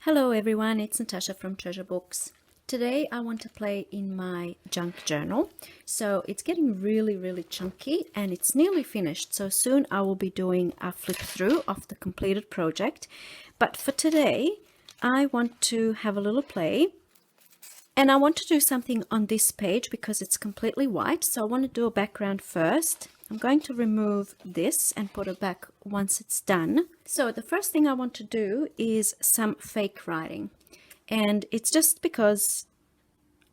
Hello everyone, it's Natasha from Treasure Books. Today I want to play in my junk journal. So it's getting really chunky and it's nearly finished. So soon I will be doing a flip through of the completed project. But for today, I want to have a little play. And I want to do something on this page because it's completely white. So I want to do a background first. I'm going to remove this and put it back once it's done. So the first thing I want to do is some fake writing. And it's just because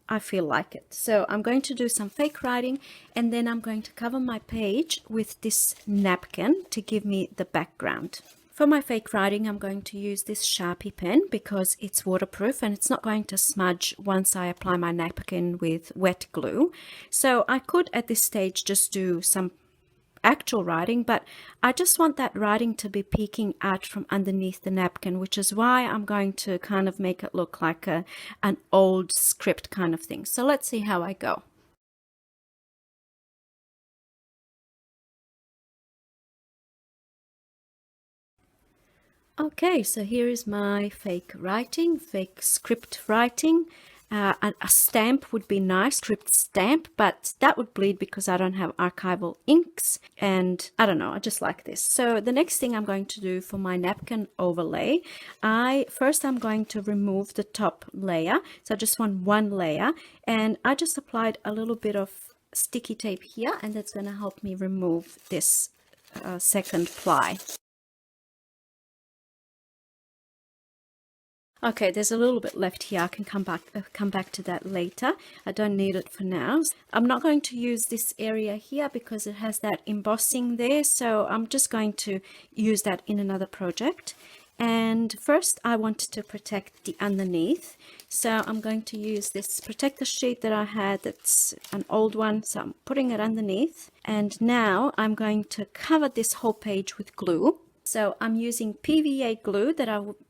I feel like it. So I'm going to do some fake writing and then I'm going to cover my page with this napkin to give me the background. For my fake writing, I'm going to use this Sharpie pen because it's waterproof and it's not going to smudge once I apply my napkin with wet glue. So I could at this stage just do some actual writing, but I just want that writing to be peeking out from underneath the napkin, which is why I'm going to kind of make it look like an old script kind of thing. So let's see how I go. Okay, so here is my fake writing, fake script writing. A stamp would be nice, script stamp, but that would bleed because I don't have archival inks and I don't know, I just like this. So the next thing I'm going to do for my napkin overlay, first I'm going to remove the top layer. So I just want one layer and I just applied a little bit of sticky tape here and that's going to help me remove this second ply. Okay, there's a little bit left here. I can come back to that later. I don't need it for now. I'm not going to use this area here because it has that embossing there. So I'm just going to use that in another project. And first I wanted to protect the underneath. So I'm going to use this protector sheet that I had. That's an old one. So I'm putting it underneath. And now I'm going to cover this whole page with glue. So I'm using PVA glue that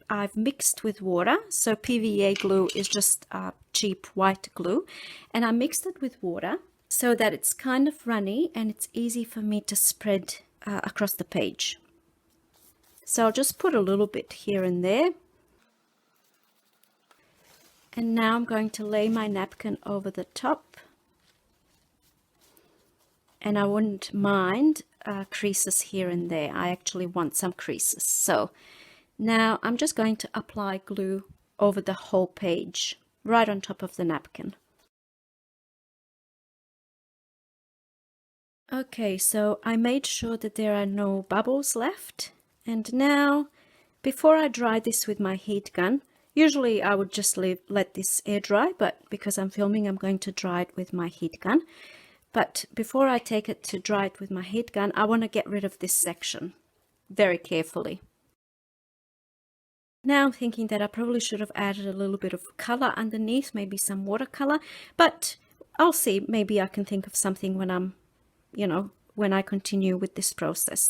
I've mixed with water. So PVA glue is just cheap white glue. And I mixed it with water so that it's kind of runny and it's easy for me to spread across the page. So I'll just put a little bit here and there. And now I'm going to lay my napkin over the top. And I wouldn't mind creases here and there. I actually want some creases. So now I'm just going to apply glue over the whole page, right on top of the napkin. Okay, so I made sure that there are no bubbles left. And now, before I dry this with my heat gun, usually I would just let this air dry, but because I'm filming, I'm going to dry it with my heat gun. But before I take it to dry it with my heat gun, I want to get rid of this section very carefully. Now I'm thinking that I probably should have added a little bit of color underneath, maybe some watercolor, but I'll see. Maybe I can think of something when when I continue with this process.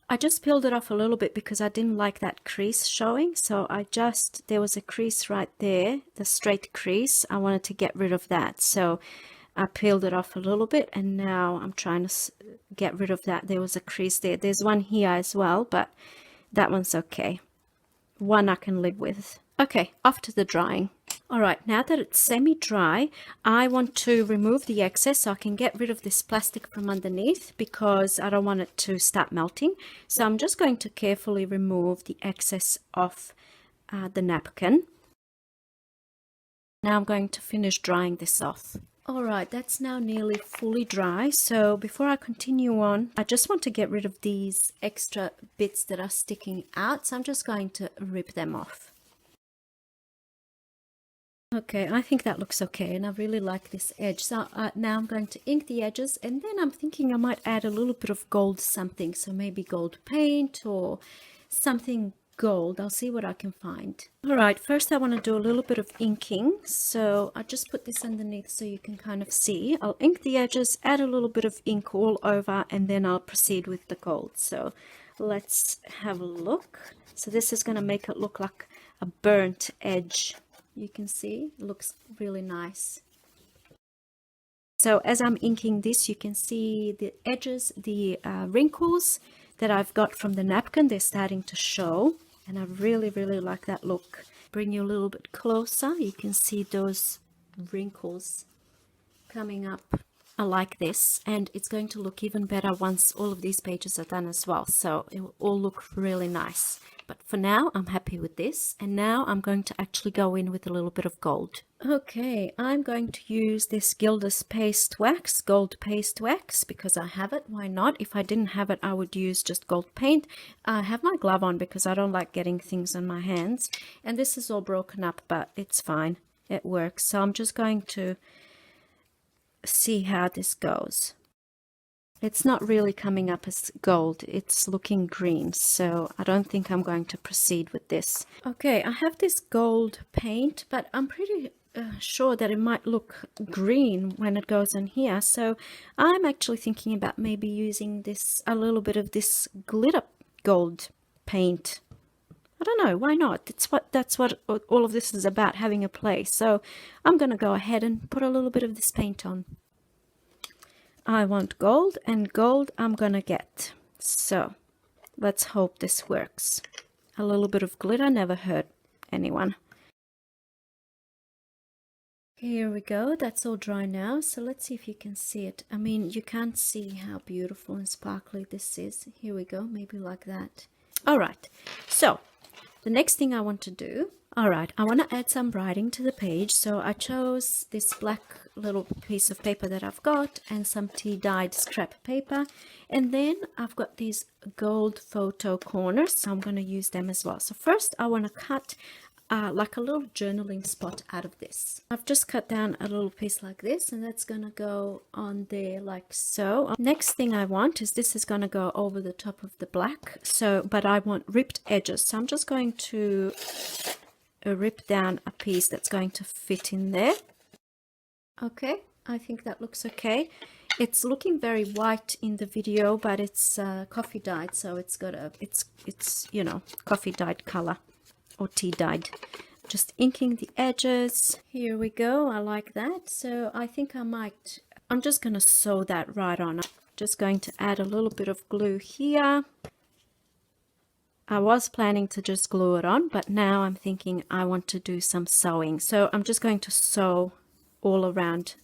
I just peeled it off a little bit because I didn't like that crease showing. So there was a crease right there, the straight crease. I wanted to get rid of that. So I peeled it off a little bit and now I'm trying to get rid of that. There was a crease there. There's one here as well, but that one's okay. One I can live with. Okay, off to the drying. All right, now that it's semi-dry, I want to remove the excess so I can get rid of this plastic from underneath because I don't want it to start melting. So I'm just going to carefully remove the excess of the napkin. Now I'm going to finish drying this off. Alright, that's now nearly fully dry. So before I continue on, I just want to get rid of these extra bits that are sticking out. So I'm just going to rip them off. Okay, I think that looks okay and I really like this edge. So now I'm going to ink the edges and then I'm thinking I might add a little bit of gold something. So maybe gold paint or something gold. I'll see what I can find. All right, first I want to do a little bit of inking. So I just put this underneath so you can kind of see. I'll ink the edges, add a little bit of ink all over, and then I'll proceed with the gold. So let's have a look. So this is going to make it look like a burnt edge. You can see it looks really nice. So as I'm inking this, you can see the edges, the wrinkles that I've got from the napkin, they're starting to show. and I really like that look. Bring you a little bit closer. You can see those wrinkles coming up. I like this, and it's going to look even better once all of these pages are done as well, so it will all look really nice. But for now, I'm happy with this, and now I'm going to actually go in with a little bit of gold. Okay, I'm going to use this Gilda's Paste Wax, gold paste wax, because I have it. Why not? If I didn't have it, I would use just gold paint. I have my glove on because I don't like getting things on my hands, and this is all broken up, but it's fine. It works. So I'm just going to see how this goes. It's not really coming up as gold, it's looking green, so I don't think I'm going to proceed with this. Okay, I have this gold paint, but I'm pretty sure that it might look green when it goes in here, so I'm actually thinking about maybe using this, a little bit of this glitter gold paint. I don't know, why not? That's what all of this is about, having a play. So I'm going to go ahead and put a little bit of this paint on. I want gold, and gold I'm going to get. So let's hope this works. A little bit of glitter never hurt anyone. Here we go, that's all dry now. So let's see if you can see it. I mean, you can't see how beautiful and sparkly this is. Here we go, maybe like that. All right, so the next thing I want to do, I want to add some writing to the page. So I chose this black little piece of paper that I've got and some tea dyed scrap paper. And then I've got these gold photo corners, so I'm going to use them as well. So first I want to cut like a little journaling spot out of this. I've just cut down a little piece like this, and that's gonna go on there like so. Next thing I want is this is gonna go over the top of the black, so but I want ripped edges, so I'm just going to rip down a piece that's going to fit in there. Okay, I think that looks okay. It's looking very white in the video, but it's coffee dyed, so it's got a it's you know, coffee dyed color or tea dyed. Just inking the edges. Here we go, I like that. So I think I'm just gonna sew that right on. I'm just going to add a little bit of glue here. I was planning to just glue it on, but now I'm thinking I want to do some sewing. So I'm just going to sew all around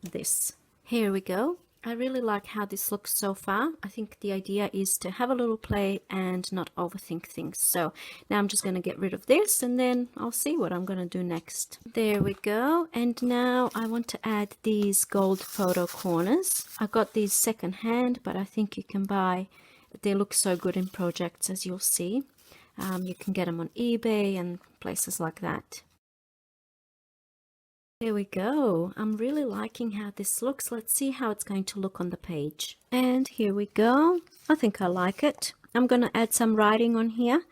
this. Here we go. I really like how this looks so far. I think the idea is to have a little play and not overthink things. So now I'm just going to get rid of this, and then I'll see what I'm going to do next. There we go. And now I want to add these gold photo corners. I got these second hand, but I think you can buy, they look so good in projects, as you'll see. You can get them on eBay and places like that. There we go. I'm really liking how this looks. Let's see how it's going to look on the page. And here we go. I think I like it. I'm going to add some writing on here,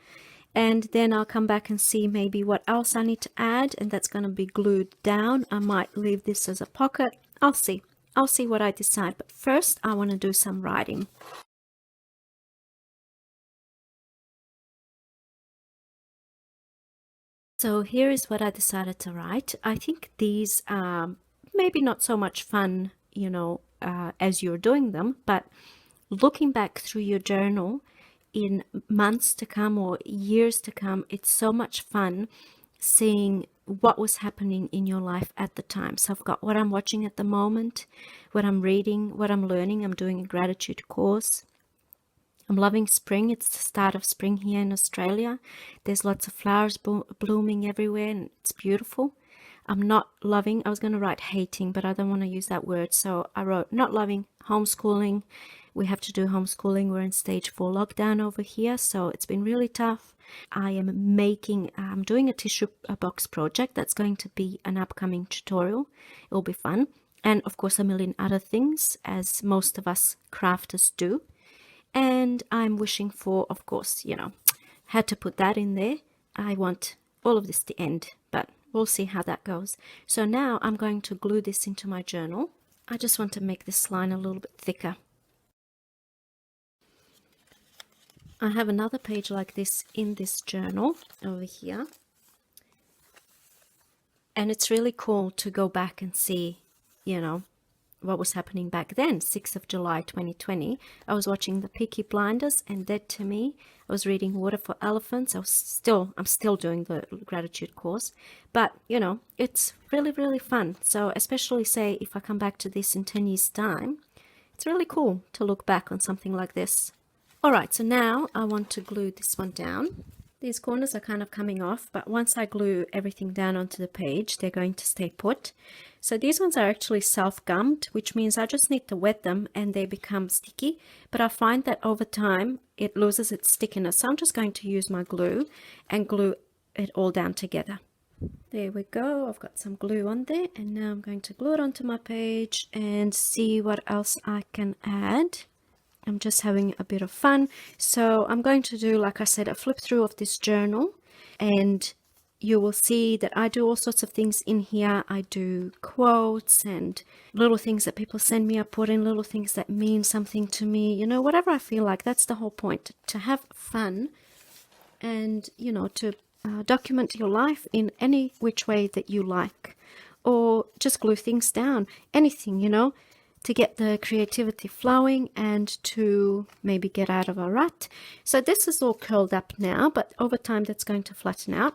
and then I'll come back and see maybe what else I need to add, and that's going to be glued down. I might leave this as a pocket. I'll see. I'll see what I decide. But first I want to do some writing. So here is what I decided to write. I think these are maybe not so much fun, you know, as you're doing them, but looking back through your journal in months to come or years to come, it's so much fun seeing what was happening in your life at the time. So I've got what I'm watching at the moment, what I'm reading, what I'm learning. I'm doing a gratitude course. I'm loving spring. It's the start of spring here in Australia. There's lots of flowers blooming everywhere, and it's beautiful. I'm not loving, I was going to write hating, but I don't want to use that word. So I wrote not loving homeschooling. We have to do homeschooling. We're in stage 4 lockdown over here, so it's been really tough. I'm doing a tissue box project. That's going to be an upcoming tutorial. It will be fun. And of course, a million other things, as most of us crafters do. And I'm wishing for, of course, you know, had to put that in there. I want all of this to end, but we'll see how that goes. So now I'm going to glue this into my journal. I just want to make this line a little bit thicker. I have another page like this in this journal over here. And it's really cool to go back and see, you know, what was happening back then, 6th of July 2020. I was watching The Peaky Blinders and Dead to Me. I was reading Water for Elephants. I'm still doing the gratitude course. But, you know, it's really, really fun. So especially say if I come back to this in 10 years' time, it's really cool to look back on something like this. All right, so now I want to glue this one down. These corners are kind of coming off, but once I glue everything down onto the page, they're going to stay put. So these ones are actually self-gummed, which means I just need to wet them and they become sticky. But I find that over time, it loses its stickiness. So I'm just going to use my glue and glue it all down together. There we go. I've got some glue on there, and now I'm going to glue it onto my page and see what else I can add. I'm just having a bit of fun. So I'm going to do, like I said, a flip through of this journal, and you will see that I do all sorts of things in here. I do quotes and little things that people send me. I put in little things that mean something to me, you know, whatever I feel like. That's the whole point, to have fun and, you know, to document your life in any which way that you like, or just glue things down, anything, you know, to get the creativity flowing and to maybe get out of a rut. So this is all curled up now, but over time that's going to flatten out.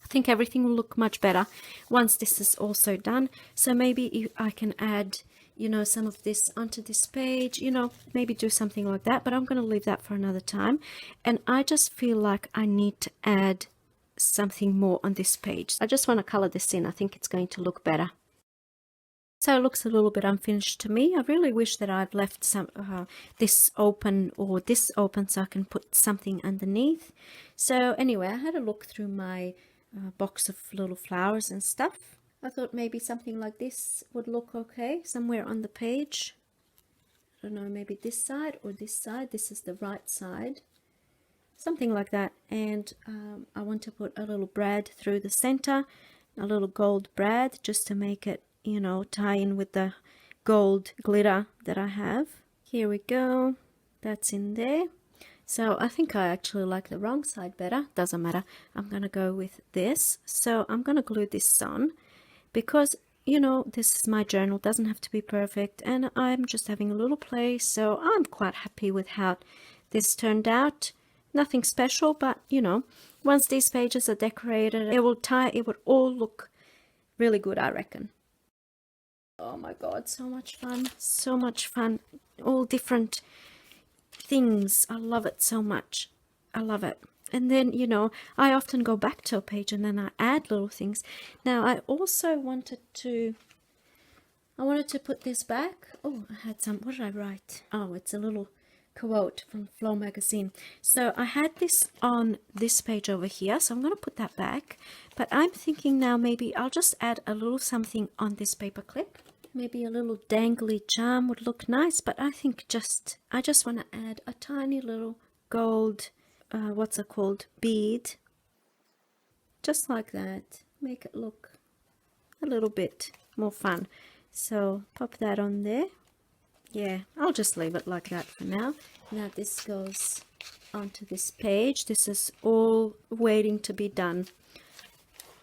I think everything will look much better once this is also done. So maybe I can add, you know, some of this onto this page, you know, maybe do something like that, but I'm going to leave that for another time. And I just feel like I need to add something more on this page. I just want to color this in. I think it's going to look better. So it looks a little bit unfinished to me. I really wish that I've left some this open or this open so I can put something underneath. So anyway, I had a look through my box of little flowers and stuff. I thought maybe something like this would look okay somewhere on the page. I don't know, maybe this side or this side. This is the right side. Something like that. And I want to put a little brad through the center, a little gold brad, just to make it, you know, tie in with the gold glitter that I have. Here we go. That's in there. So I think I actually like the wrong side better. Doesn't matter. I'm going to go with this. So I'm going to glue this on because, you know, this is my journal. Doesn't have to be perfect. And I'm just having a little play. So I'm quite happy with how this turned out. Nothing special, but, you know, once these pages are decorated, it would all look really good, I reckon. Oh my god, so much fun. So much fun. All different things. I love it so much. I love it. And then, you know, I often go back to a page and then I add little things. Now, I also wanted to put this back. Oh, I had some, what did I write? Oh, it's a little quote from Flow magazine. So I had this on this page over here, so I'm going to put that back. But I'm thinking now maybe I'll just add a little something on this paper clip. Maybe a little dangly charm would look nice, but I think I just want to add a tiny little gold, what's it called, bead. Just like that. Make it look a little bit more fun. So pop that on there. Yeah, I'll just leave it like that for now. Now this goes onto this page. This is all waiting to be done.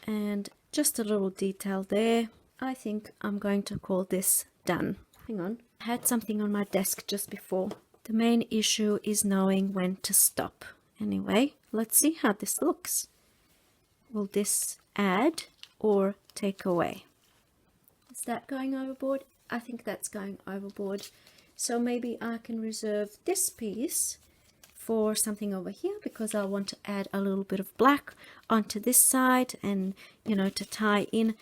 And just a little detail there. I think I'm going to call this done. Hang on. I had something on my desk just before. The main issue is knowing when to stop. Anyway, let's see how this looks. Will this add or take away? Is that going overboard? I think that's going overboard. So maybe I can reserve this piece for something over here because I want to add a little bit of black onto this side and, you know, to tie in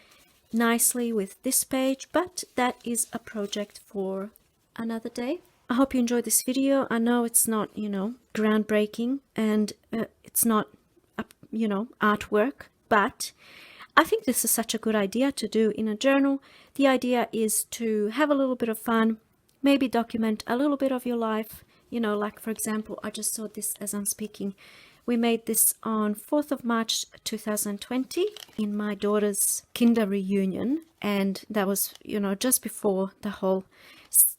nicely with this page. But that is a project for another day. I hope you enjoyed this video. I know it's not, you know, groundbreaking and it's not, you know, artwork, but I think this is such a good idea to do in a journal. The idea is to have a little bit of fun, maybe document a little bit of your life. You know, like for example, I just saw this as I'm speaking. We made this on 4th of March 2020 in my daughter's kinder reunion. And that was, you know, just before the whole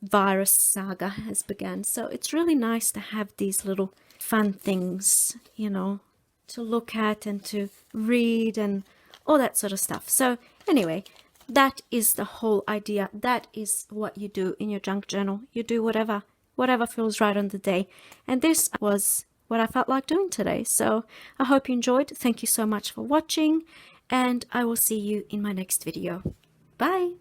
virus saga has begun. So it's really nice to have these little fun things, you know, to look at and to read and all that sort of stuff. So anyway, That is the whole idea. That is what you do in your junk journal. You do whatever feels right on the day. And this was what I felt like doing today. So I hope you enjoyed. Thank you so much for watching, and I will see you in my next video. Bye.